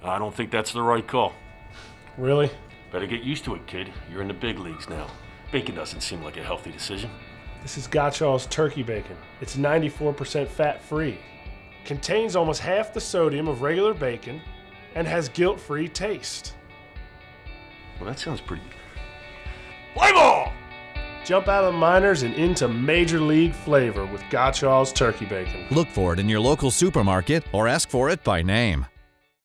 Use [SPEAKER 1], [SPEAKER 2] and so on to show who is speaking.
[SPEAKER 1] I don't think that's the right call.
[SPEAKER 2] Really?
[SPEAKER 1] Better get used to it, kid. You're in the big leagues now. Bacon doesn't seem like a healthy decision.
[SPEAKER 2] This is Godshall's turkey bacon. It's 94% fat-free. Contains almost half the sodium of regular bacon and has guilt-free taste.
[SPEAKER 1] Well, that sounds pretty... Play ball!
[SPEAKER 2] Jump out of the minors and into major league flavor with Godshall's turkey bacon.
[SPEAKER 3] Look for it in your local supermarket or ask for it by name.